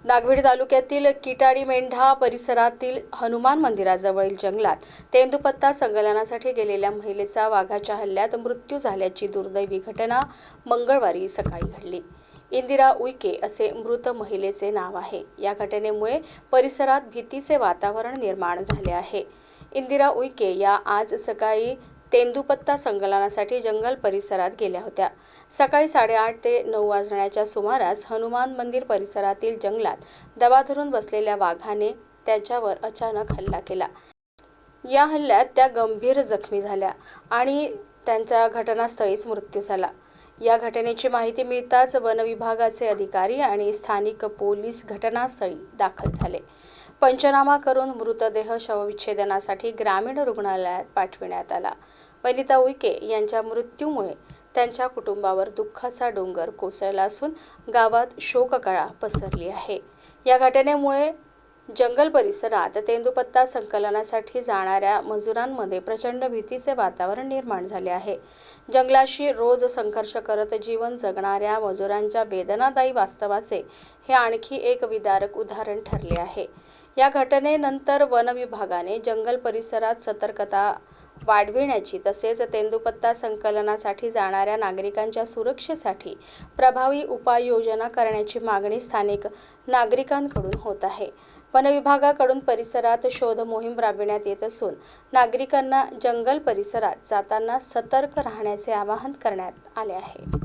नागभीड तालुक्यातील किटाडी मेंढा परिसरातील हनुमान मंदिराजवळील जंगलात तेंदूपत्ता संकलनासाठी गेलेल्या महिलेचा वाघाच्या हल्ल्यात मृत्यू झाल्याची दुर्दैवी घटना मंगळवारी सकाळी घडली। इंदिरा उईके असे मृत महिलेचे नाव आहे। या घटनेमुळे परिसरात भीतीचे वातावरण निर्माण झाले आहे। इंदिरा उईके या आज सकाळी तेंदूपत्ता संकलनासाठी जंगल परिसरात गेल्या होत्या। सकाळी 8:30 ते 9 वाजण्याच्या सुमारास हनुमान मंदिर परिसरातील जंगलात दबा धरून बसलेल्या वाघाने त्यांच्यावर अचानक हल्ला केला। या हल्ल्यात त्या गंभीर जखमी झाल्या आणि त्यांचा घटनास्थळीच मृत्यू झाला। या घटनेची माहिती मिळताच वन विभागाचे अधिकारी आणि स्थानिक पोलीस घटनास्थळी दाखल झाले। पंचनामा करून मृतदेह शवविच्छेदनासाठी ग्रामीण रुग्णालयात पाठविण्यात आला। वनिता उईके यांच्या मृत्यूमुळे त्यांच्या कुटुंबावर दुःखाचा डोंगर कोसळला असून गावात शोककळा पसरली आहे। या घटनेमुळे जंगल परिसरात तेंदूपत्ता संकलनासाठी जाणाऱ्या मजुरांमध्ये प्रचंड भीतीचे वातावरण निर्माण झाले आहे। जंगलाशी रोज संघर्ष करत जीवन जगणाऱ्या मजुरांच्या वेदनादायी वास्तवाचे हे आणखी एक विदारक उदाहरण ठरले आहे। या घटनेनंतर वन विभागाने जंगल परिसरात सतर्कता वाढविण्याची तसेच तेंदूपत्ता संकलनासाठी जाणाऱ्या नागरिकांच्या सुरक्षेसाठी प्रभावी उपाययोजना करण्याची मागणी स्थानिक नागरिकांकडून होत आहे। वन विभागाकडून परिसरात शोध मोहीम राबविण्यात येत असून नागरिकांना जंगल परिसरात जाताना सतर्क राहण्याचे आवाहन करण्यात आले आहे।